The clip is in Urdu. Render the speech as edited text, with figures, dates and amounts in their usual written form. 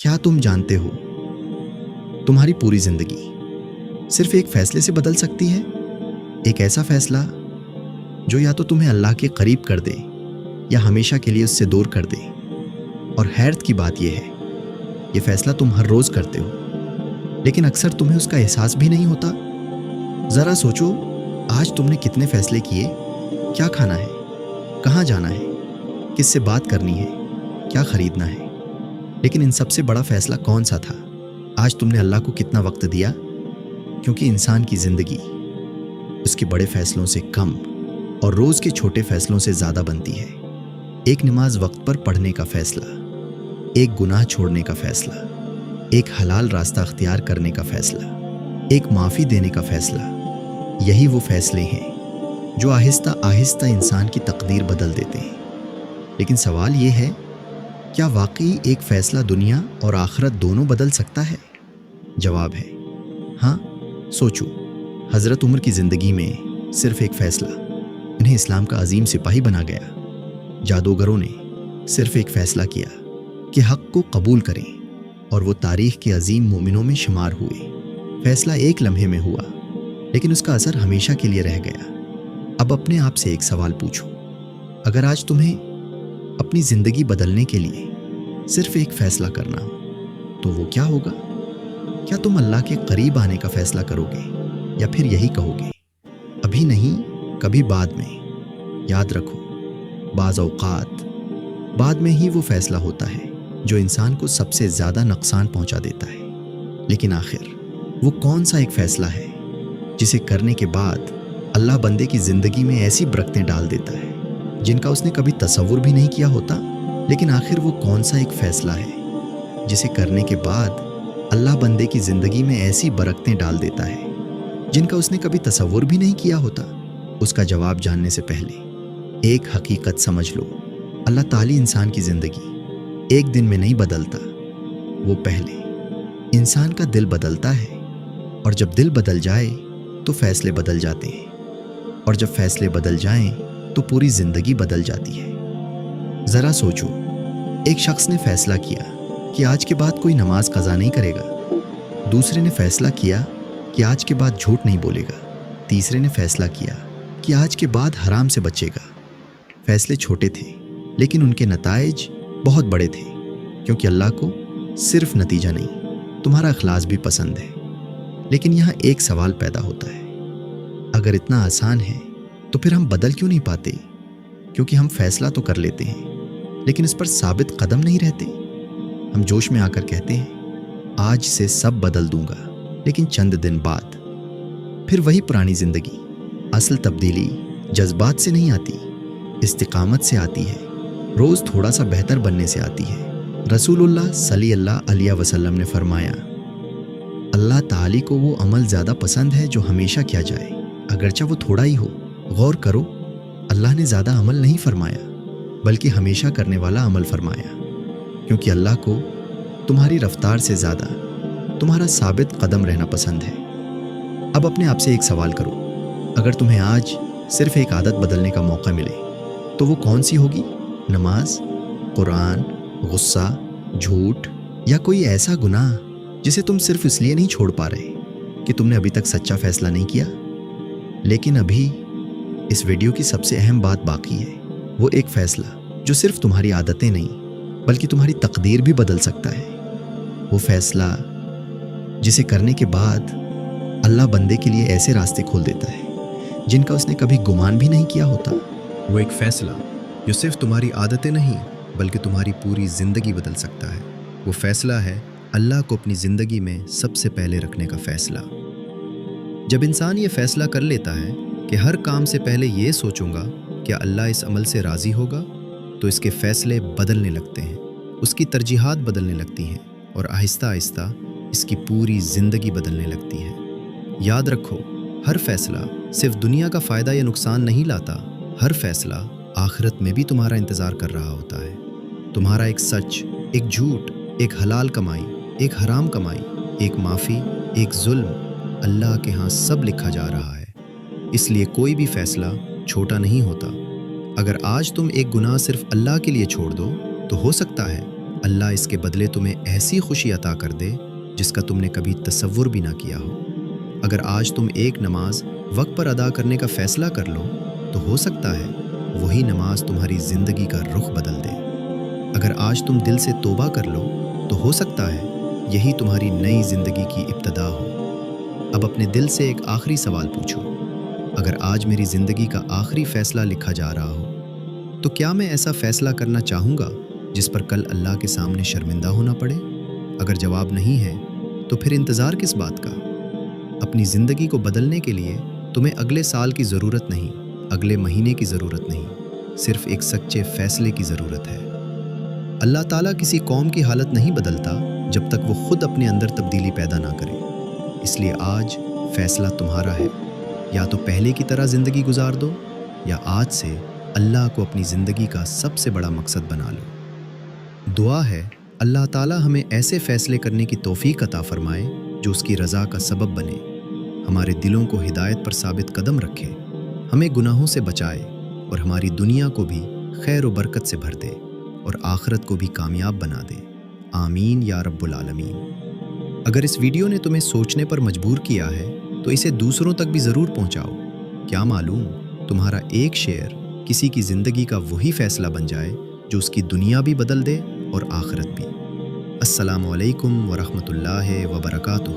کیا تم جانتے ہو تمہاری پوری زندگی صرف ایک فیصلے سے بدل سکتی ہے؟ ایک ایسا فیصلہ جو یا تو تمہیں اللہ کے قریب کر دے یا ہمیشہ کے لیے اس سے دور کر دے۔ اور حیرت کی بات یہ ہے، یہ فیصلہ تم ہر روز کرتے ہو، لیکن اکثر تمہیں اس کا احساس بھی نہیں ہوتا۔ ذرا سوچو، آج تم نے کتنے فیصلے کیے؟ کیا کھانا ہے، کہاں جانا ہے، کس سے بات کرنی ہے، کیا خریدنا ہے؟ لیکن ان سب سے بڑا فیصلہ کون سا تھا؟ آج تم نے اللہ کو کتنا وقت دیا؟ کیونکہ انسان کی زندگی اس کے بڑے فیصلوں سے کم اور روز کے چھوٹے فیصلوں سے زیادہ بنتی ہے۔ ایک نماز وقت پر پڑھنے کا فیصلہ، ایک گناہ چھوڑنے کا فیصلہ، ایک حلال راستہ اختیار کرنے کا فیصلہ، ایک معافی دینے کا فیصلہ، یہی وہ فیصلے ہیں جو آہستہ آہستہ انسان کی تقدیر بدل دیتے ہیں۔ لیکن سوال یہ ہے، کیا واقعی ایک فیصلہ دنیا اور آخرت دونوں بدل سکتا ہے؟ جواب ہے ہاں۔ سوچو، حضرت عمر کی زندگی میں صرف ایک فیصلہ انہیں اسلام کا عظیم سپاہی بنا گیا۔ جادوگروں نے صرف ایک فیصلہ کیا کہ حق کو قبول کریں اور وہ تاریخ کے عظیم مومنوں میں شمار ہوئے۔ فیصلہ ایک لمحے میں ہوا، لیکن اس کا اثر ہمیشہ کے لیے رہ گیا۔ اب اپنے آپ سے ایک سوال پوچھو، اگر آج تمہیں اپنی زندگی بدلنے کے لیے صرف ایک فیصلہ کرنا ہو تو وہ کیا ہوگا؟ کیا تم اللہ کے قریب آنے کا فیصلہ کرو گے یا پھر یہی کہو گے ابھی نہیں، کبھی بعد میں؟ یاد رکھو، بعض اوقات بعد میں ہی وہ فیصلہ ہوتا ہے جو انسان کو سب سے زیادہ نقصان پہنچا دیتا ہے۔ لیکن آخر وہ کون سا ایک فیصلہ ہے جسے کرنے کے بعد اللہ بندے کی زندگی میں ایسی برکتیں ڈال دیتا ہے جن کا اس نے کبھی تصور بھی نہیں کیا ہوتا؟ لیکن آخر وہ کون سا ایک فیصلہ ہے جسے کرنے کے بعد اللہ بندے کی زندگی میں ایسی برکتیں ڈال دیتا ہے جن کا اس نے کبھی تصور بھی نہیں کیا ہوتا؟ اس کا جواب جاننے سے پہلے ایک حقیقت سمجھ لو، اللہ تعالی انسان کی زندگی ایک دن میں نہیں بدلتا، وہ پہلے انسان کا دل بدلتا ہے، اور جب دل بدل جائے تو فیصلے بدل جاتے ہیں، اور جب فیصلے بدل جائیں تو پوری زندگی بدل جاتی ہے۔ ذرا سوچو، ایک شخص نے فیصلہ کیا کہ آج کے بعد کوئی نماز قضا نہیں کرے گا، دوسرے نے فیصلہ کیا کہ آج کے بعد جھوٹ نہیں بولے گا، تیسرے نے فیصلہ کیا کہ آج کے بعد حرام سے بچے گا۔ فیصلے چھوٹے تھے لیکن ان کے نتائج بہت بڑے تھے، کیونکہ اللہ کو صرف نتیجہ نہیں، تمہارا اخلاص بھی پسند ہے۔ لیکن یہاں ایک سوال پیدا ہوتا ہے، اگر اتنا آسان ہے تو پھر ہم بدل کیوں نہیں پاتے؟ کیونکہ ہم فیصلہ تو کر لیتے ہیں لیکن اس پر ثابت قدم نہیں رہتے۔ ہم جوش میں آ کر کہتے ہیں آج سے سب بدل دوں گا، لیکن چند دن بعد پھر وہی پرانی زندگی۔ اصل تبدیلی جذبات سے نہیں آتی، استقامت سے آتی ہے، روز تھوڑا سا بہتر بننے سے آتی ہے۔ رسول اللہ صلی اللہ علیہ وسلم نے فرمایا، اللہ تعالی کو وہ عمل زیادہ پسند ہے جو ہمیشہ کیا جائے، اگرچہ وہ تھوڑا ہی ہو۔ غور کرو، اللہ نے زیادہ عمل نہیں فرمایا بلکہ ہمیشہ کرنے والا عمل فرمایا، کیونکہ اللہ کو تمہاری رفتار سے زیادہ تمہارا ثابت قدم رہنا پسند ہے۔ اب اپنے آپ سے ایک سوال کرو، اگر تمہیں آج صرف ایک عادت بدلنے کا موقع ملے تو وہ کون سی ہوگی؟ نماز، قرآن، غصہ، جھوٹ، یا کوئی ایسا گناہ جسے تم صرف اس لیے نہیں چھوڑ پا رہے کہ تم نے ابھی تک سچا فیصلہ نہیں کیا؟ لیکن ابھی اس ویڈیو کی سب سے اہم بات باقی ہے، وہ ایک فیصلہ جو صرف تمہاری عادتیں نہیں بلکہ تمہاری تقدیر بھی بدل سکتا ہے۔ وہ فیصلہ جسے کرنے کے بعد اللہ بندے کے لیے ایسے راستے کھول دیتا ہے جن کا اس نے کبھی گمان بھی نہیں کیا ہوتا۔ وہ ایک فیصلہ جو صرف تمہاری عادتیں نہیں بلکہ تمہاری پوری زندگی بدل سکتا ہے۔ وہ فیصلہ ہے اللہ کو اپنی زندگی میں سب سے پہلے رکھنے کا فیصلہ۔ جب انسان یہ فیصلہ کر لیتا ہے کہ ہر کام سے پہلے یہ سوچوں گا کہ اللہ اس عمل سے راضی ہوگا، تو اس کے فیصلے بدلنے لگتے ہیں، اس کی ترجیحات بدلنے لگتی ہیں، اور آہستہ آہستہ اس کی پوری زندگی بدلنے لگتی ہے۔ یاد رکھو، ہر فیصلہ صرف دنیا کا فائدہ یا نقصان نہیں لاتا، ہر فیصلہ آخرت میں بھی تمہارا انتظار کر رہا ہوتا ہے۔ تمہارا ایک سچ، ایک جھوٹ، ایک حلال کمائی، ایک حرام کمائی، ایک معافی، ایک ظلم، اللہ کے ہاں سب لکھا جا رہا ہے۔ اس لیے کوئی بھی فیصلہ چھوٹا نہیں ہوتا۔ اگر آج تم ایک گناہ صرف اللہ کے لیے چھوڑ دو تو ہو سکتا ہے اللہ اس کے بدلے تمہیں ایسی خوشی عطا کر دے جس کا تم نے کبھی تصور بھی نہ کیا ہو۔ اگر آج تم ایک نماز وقت پر ادا کرنے کا فیصلہ کر لو تو ہو سکتا ہے وہی نماز تمہاری زندگی کا رخ بدل دے۔ اگر آج تم دل سے توبہ کر لو تو ہو سکتا ہے یہی تمہاری نئی زندگی کی ابتدا ہو۔ اب اپنے دل سے ایک آخری سوال پوچھو، اگر آج میری زندگی کا آخری فیصلہ لکھا جا رہا ہو تو کیا میں ایسا فیصلہ کرنا چاہوں گا جس پر کل اللہ کے سامنے شرمندہ ہونا پڑے؟ اگر جواب نہیں ہے تو پھر انتظار کس بات کا؟ اپنی زندگی کو بدلنے کے لیے تمہیں اگلے سال کی ضرورت نہیں، اگلے مہینے کی ضرورت نہیں، صرف ایک سچے فیصلے کی ضرورت ہے۔ اللہ تعالیٰ کسی قوم کی حالت نہیں بدلتا جب تک وہ خود اپنے اندر تبدیلی پیدا نہ کرے۔ اس لیے آج فیصلہ تمہارا ہے، یا تو پہلے کی طرح زندگی گزار دو یا آج سے اللہ کو اپنی زندگی کا سب سے بڑا مقصد بنا لو۔ دعا ہے اللہ تعالیٰ ہمیں ایسے فیصلے کرنے کی توفیق عطا فرمائے جو اس کی رضا کا سبب بنے، ہمارے دلوں کو ہدایت پر ثابت قدم رکھے، ہمیں گناہوں سے بچائے اور ہماری دنیا کو بھی خیر و برکت سے بھر دے اور آخرت کو بھی کامیاب بنا دے۔ آمین یا رب العالمین۔ اگر اس ویڈیو نے تمہیں سوچنے پر مجبور کیا ہے تو اسے دوسروں تک بھی ضرور پہنچاؤ۔ کیا معلوم تمہارا ایک شیئر کسی کی زندگی کا وہی فیصلہ بن جائے جو اس کی دنیا بھی بدل دے اور آخرت بھی۔ السلام علیکم ورحمۃ اللہ وبرکاتہ۔